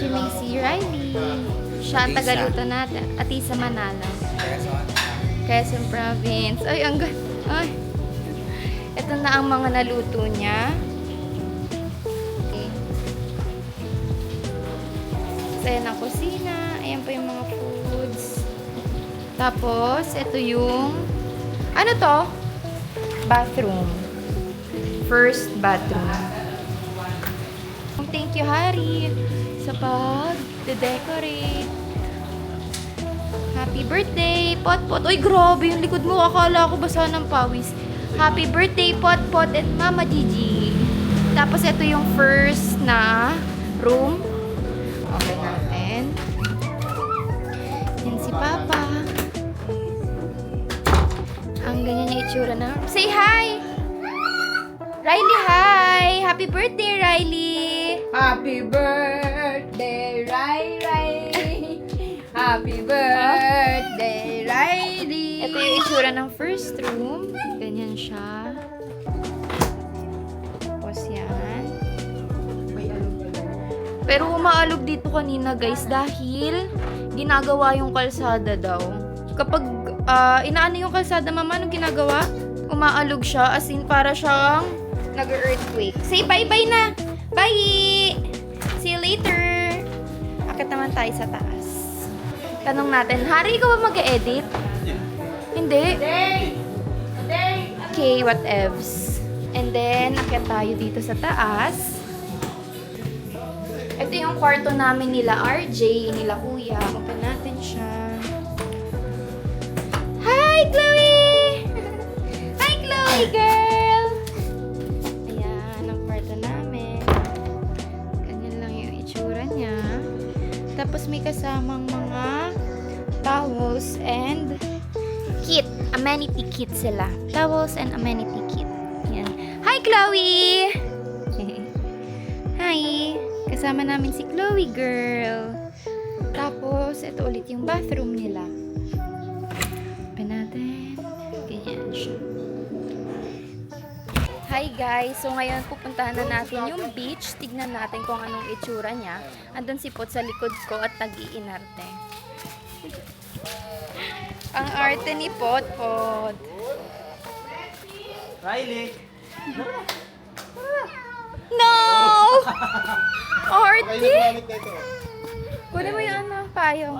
may si Riley. Siya ang tagaluto natin. Atisa Manala. Quezon Province. Ay, ang ganda. Ay. Ito na ang mga naluto niya. Okay. So, ayan ang kusina. Ayan po yung mga foods. Tapos, ito yung... Ano to? Bathroom. First bathroom. Thank you, Hari, sa pag-decorate. Happy birthday, Pot-Pot. Uy, grabe yung likod mo. Akala ko basa ng pawis. Happy birthday, Pot-Pot and Mama Gigi. Tapos, ito yung first na room. Okay natin. Yan si Papa. Ang ganyan yung itsura na. Say hi! Riley, hi! Happy birthday, Riley! Happy birthday, Riley! Happy birthday, Riley! Ito yung itsura ng first room. Ganyan siya. Tapos yan. May alog. Pero umaalog dito kanina, guys, dahil ginagawa yung kalsada daw. Kapag inaano yung kalsada, mama, anong ginagawa? Umaalog siya, as in para siyang nag-earthquake. Say bye-bye na! Bye! See you later! Akit naman tayo sa taas. Tanong natin, Hari, ikaw ba mag-edit? Hindi. Okay, whatevs. And then, akit tayo dito sa taas. Ito yung kwarto namin nila RJ, nila Kuya. Open natin siya. Hi, Chloe! Hi, Chloe, girl! Ayan, ang kwarto namin. Ganyan lang yung itsura niya. Tapos may kasamang mga towels and kit. Amenity kit sila. Towels and amenity kit. Ayan. Hi, Chloe! Hi! Kasama namin si Chloe, girl. Tapos, ito ulit yung bathroom nila. Open natin. Ganyan siya. Hi guys! So ngayon pupuntahan na natin yung beach. Tignan natin kung anong itsura niya. Andun si Pot sa likod ko at nag-iinarte. Ang arte ni Pot. Riley! No! Arte! Kunin mo yung ano, payong.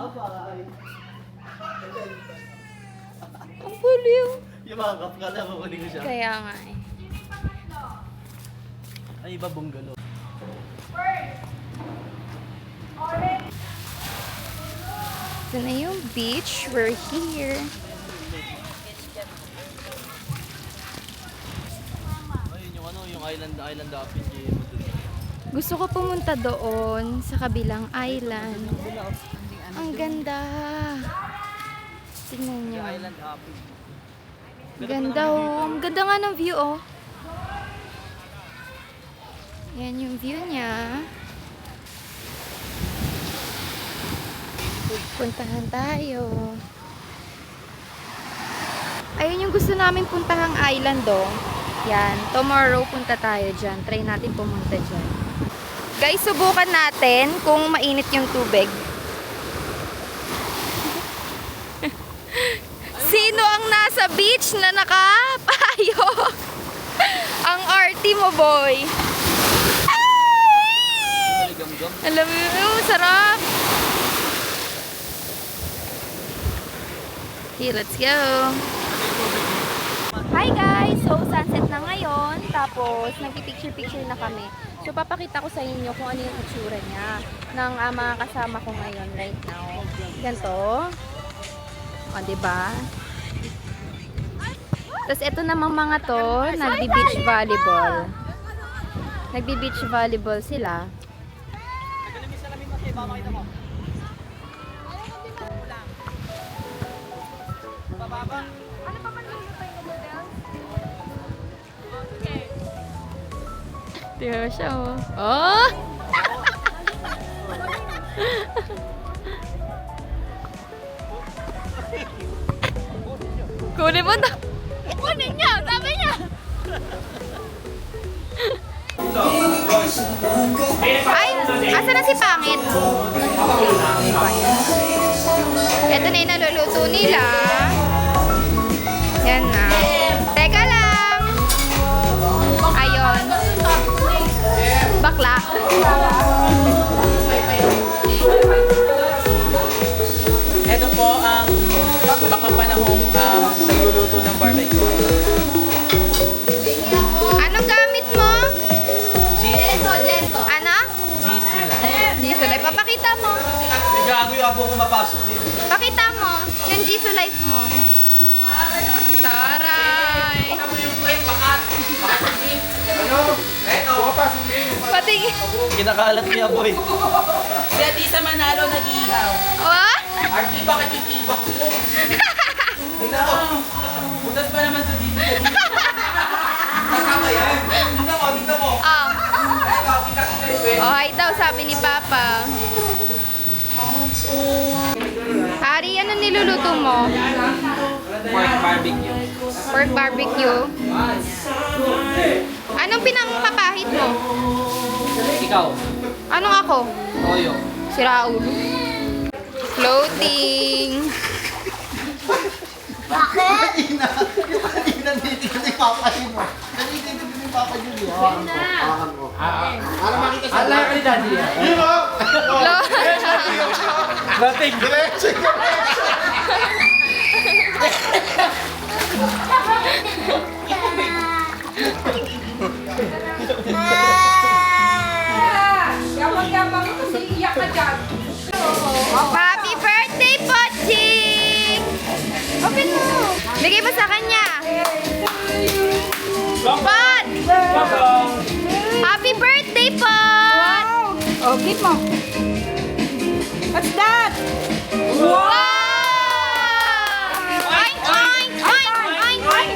Ang puliw. Yumakap ka na, makuling ko siya. Kaya nga eh. Ay, iba bungalow. Ito na yung beach. We're here. Ayun yung ano, yung island hopping game. Gusto ko pumunta doon sa kabilang island. Ang ganda. Tingnan nyo. Yung island hopping. Ganda oh. Ang ganda nga ng view oh. Yan yung view niya. Puntahan tayo. Ayun yung gusto namin puntahang island oh. Yan. Tomorrow punta tayo dyan. Try natin pumunta dyan. Guys, subukan natin kung mainit yung tubig. Sino ang nasa beach na nakapayo? Ang arty mo, boy. Ay! Alam mo, sarap. Okay, let's go. Hi guys! So, sunset na ngayon. Tapos, nagpipicture-picture na kami. So, papakita ko sa inyo kung ano yung itsura niya ng mga kasama ko ngayon right now. Ganito. O, diba? Tapos, ito namang mga to, nagbi-beach volleyball. Nagbi-beach volleyball sila. Tiyo siya, oh. Oh! Kunin mo na. Kunin niya! Sabi niya! Ay! Asa na si kasi pangit. Ito na yung naluluto nila. Yan na. Teka lang. Ayun. Bakla. Ito po ang baka panahong nagluluto ng barbecue. Anong gamit mo? Jesu. Ano? Jesu lang. Jisulay. Papakita mo. Gago yung abo ko mapasok dito. Pakita mo. Yung Jisulife mo. Taray. Pati. Kinakalat niya, boy. Si Atisa Manalo nag-iihaw. What? Archie, bakit yung tibak mo? Butas pa naman sa dito. Kasama yan. Dito mo. Oh. Kita-kita yung pwede. Oh, hi daw, sabi ni Papa. Hari, ano niluluto mo? Pork barbecue. Pork barbecue. Anong pinangpapahid mo? Ikaw. Anong ako? Toyo. Si Raul. Floating. Nandito ni Papa yun. Nandito ni Papa yun. Para makita sa Ala ka ni Daddy. Nothing. Yamang-yamang kasi iyak ka dyan. Happy birthday, Poching! Open mo. Bigay mo sa kanya. Pot! Happy birthday, Pot! Oh, keep mo. What's that? Wow! Oink, oink, oink, oink, oink.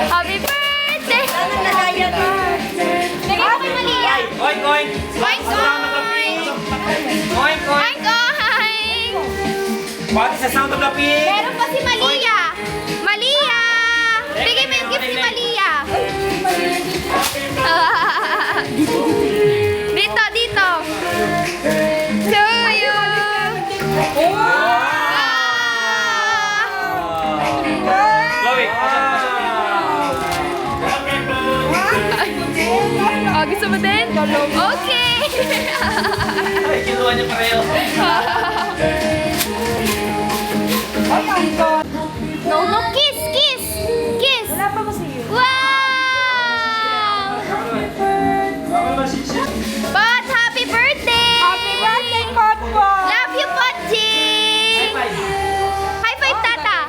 Happy birthday! Bigay mo kay Malia. Oink, oink. Oink, oink. What is the sound of the pig? Meron pa si Malia. Malia! Bigay mo yung gift si Malia. Dito, dito. To you. Chloe, Oh, gusto mo din? Okay. Ay, kinuha niya pareho. No, no, kiss, kiss. Kiss. Wala pa kasi yun. Wow! Pot, happy birthday! Happy birthday, Potpo! Love you, Pochi! High five, Tata!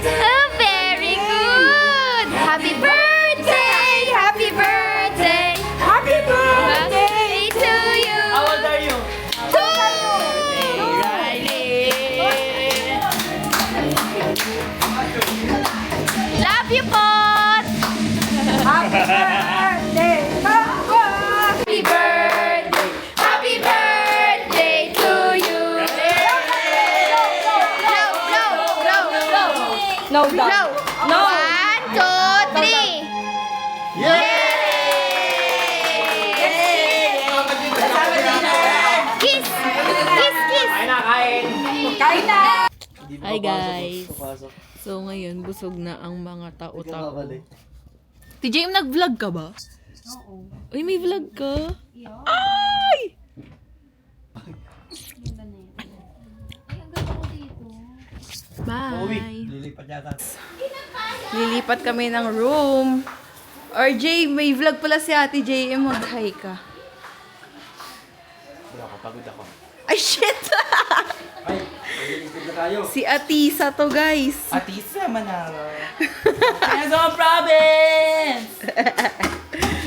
Oh, very good! Happy birthday! Happy birthday! Happy birthday! Birthday to you! how old are you? To Riley! Love you, Pot! Happy birthday, Potpo! Happy birthday! Happy birthday to you! Blow, blow, blow, blow! No, Blow! No. 1, 2, 3! Kiss! Kiss, kiss! Kain na! Hi guys. Papasok. So ngayon, busog na ang mga Ikaw tao-tao. babalik. TJ, nag-vlog ka ba? Oo. Uy, may vlog ka? Ay! Uwi. Bye! Lilipat yata. Lilipat kami ng room. RJ, may vlog pala si Ate JM. Mag-hi ka. Wala ko, pagod ako. Ay, shit! Ay, lilipat na tayo. Si Atisa to, guys. Atisa Manalo. Quezon Province!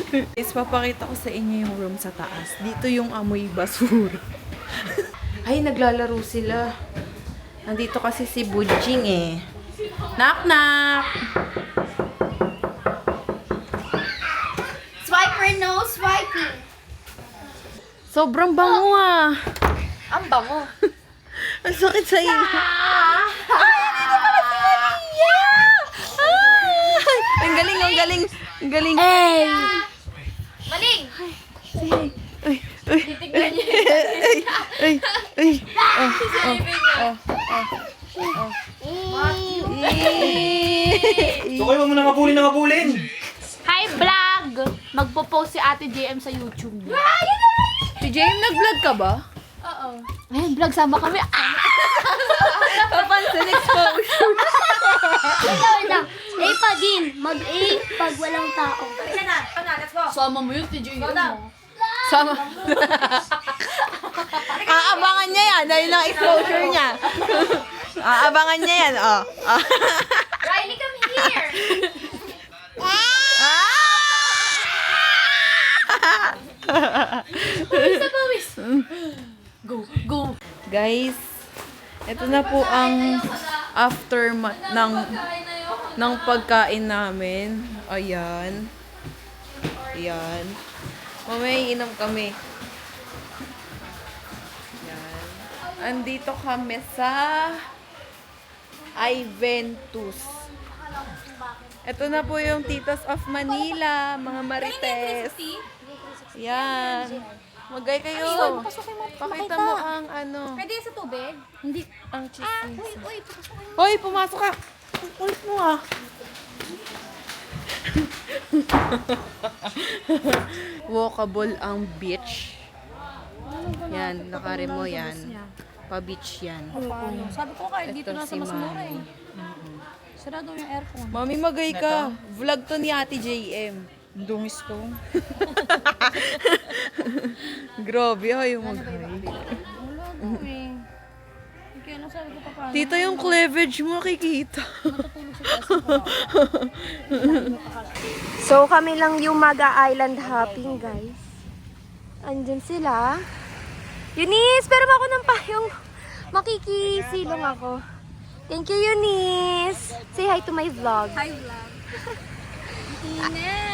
Guys, papakita ko sa inyo yung room sa taas. Dito yung amoy basura. Ay, naglalaro sila. Nandito kasi si Budjing eh. Knock, knock! Swiper no swiping. Sobrang bango ah. Ang bango. Ang sakit sa iyo. Ah! Ang galing, ang galing. Ang galing. Hey! So kayo mo nang abulin. Hi, vlog! Magpo-post si Ate JM sa YouTube. Si James, nag-vlog ka ba? Ayun, vlog, sama kami. Papansin exposure. Ikaw na. A pa din. Mag-A pag walang tao. Sama mo yun, si JM. Sama. Aabangan niya yan dahil ng exposure niya. Aabangan niya yan, oh. Riley, come here! Go! Guys, ito na po ang aftermath ng pagkain namin. Ayan. Ayan. Mamaya iinom kami. Ayan. Andito kami sa Iventus. Ito na po yung Titos of Manila, mga Marites. Yan. Magay kayo. Pakita mo ang ano. Pwede sa tubig? Hindi, ang cheese. Uy, Hoy, pumasok ka. Ulit mo ah. Walkable ang beach. Yan, nakaremo yan. Pa-beach yan. sabi ko kahit dito Ito na sa si mas mura Mami. Sarado yung aircon. Mami, magay ka. Vlog to ni Ate JM. Dungis to. Grabe, ay yung magay. Kaya nasabi ko pa paano. Tita, yung cleavage mo, kikita. So, kami lang yung mag-island hopping, guys. Andyan sila. Eunice, pero ako ng payong makikisilong ako. Thank you, Eunice. Say hi to my vlog. Hi, vlog.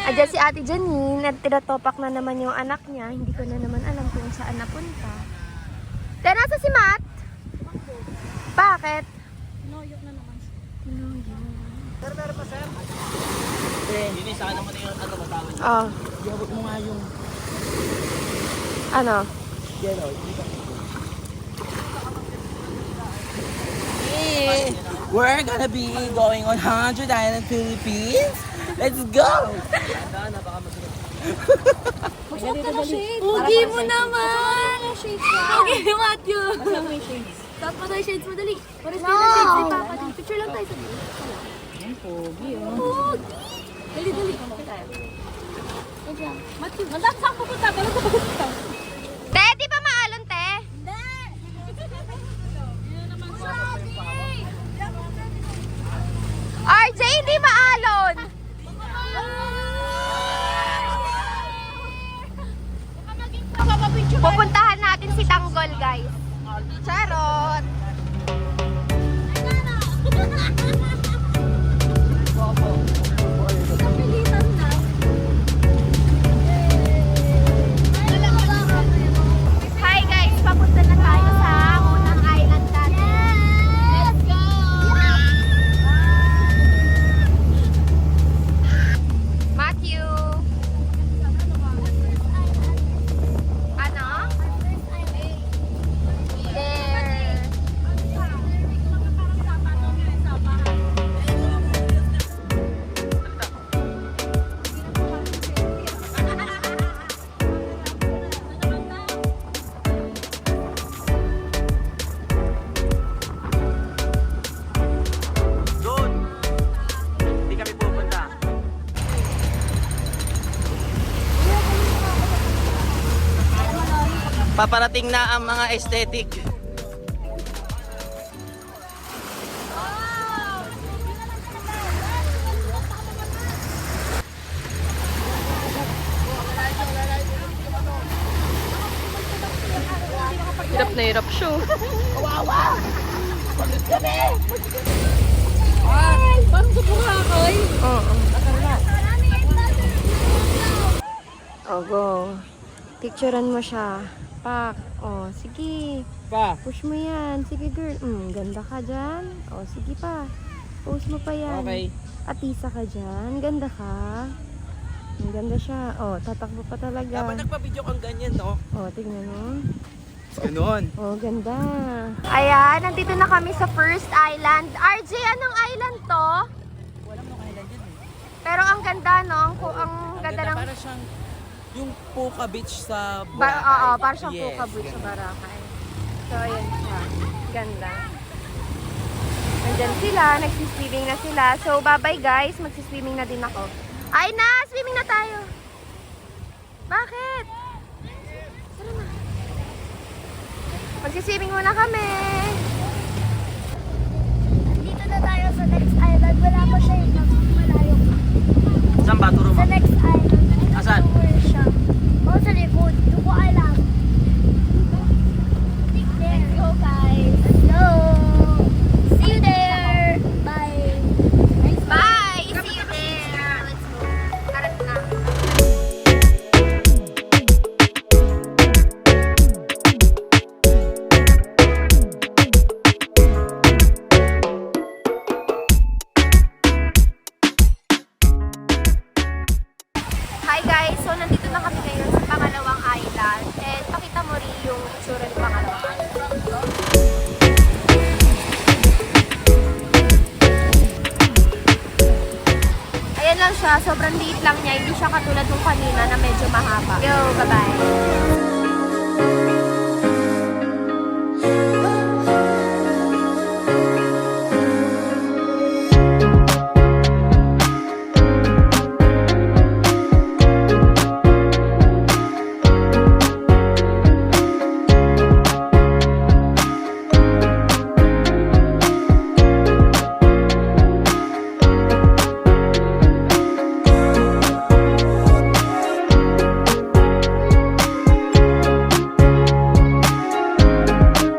Andyan si Ate Janine at tinatopak na naman yung anak niya. Hindi ko na naman alam kung saan napunta. Then, nasa si Matt? Bakit? Noyok na naman. Hindi sana mo na yung ano matawag. Oh. Iabot mo nga yung... Ano? We're gonna be going on 100 Island, Philippines. Let's go! Magsuot ka na shades. Pugi mo naman! Pugi ni Matthew! Suot mo daw yung shades mo, dali. Pares kayo ng shades ni Papa. Dali, picture lang tayo sa dali. Pugi. Dali, dali. Kapit tayo. Wait lang. Matthew, saan saan pupunta? Dali ko pupunta. Te, di ba maalon, te? RJ, hindi maalon! Pupuntahan natin si Tanggol, guys. Charot! Hi guys, papunta na tayo sa unang island natin. Let's go! Matthew! Ano? There! Doon! Hindi kami pupunta. Paparating na ang mga aesthetic. Hirap na hirap siya. Parang sa Boracay. Oh, go. Picturean mo siya. Pak. Oh, sige. Pa. Push mo yan. Sige, girl. Ganda ka dyan. Oh, sige pa. Post mo pa yan. Okay. Atisa ka dyan. Ganda ka. Ang ganda siya. Oh, tatakbo pa talaga. Dapat nagpa-video kang ganyan, no? Oh, tignan mo. Ganon. Oh, ganda. Ayan, nandito na kami sa first island. RJ, anong island to? Walang mga island dyan eh. Pero ang ganda, no? Ang ganda ng... Para siyang yung Puka Beach sa Oo, Boracay. para siyang Yes, Puka Beach sa ganun. Boracay. So, ayan siya. Ganda. Nandyan sila, nagsiswimming na sila. So, bye-bye guys. Magsiswimming na din ako. Ay na! Swimming na tayo! Bakit? Tara na. Magsiswimming muna kami. Dito na tayo sa next island. Wala pa siya yung malayo. Saan ba? Turo mo. Sa next island. Asan? Where siya? Oh, sa likod. Dugo Island. Let's go, guys. Let's go. See you there. Bye. Bye! See you there! Let's go. Karat na. Hi guys! So, nandito na kami ngayon sa pangalawang island. And pakita mo rin yung itsura ng pangalawang island. Ayan lang siya. Sobrang liit lang niya. Hindi siya katulad ng kanina na medyo mahaba. Yo, bye-bye!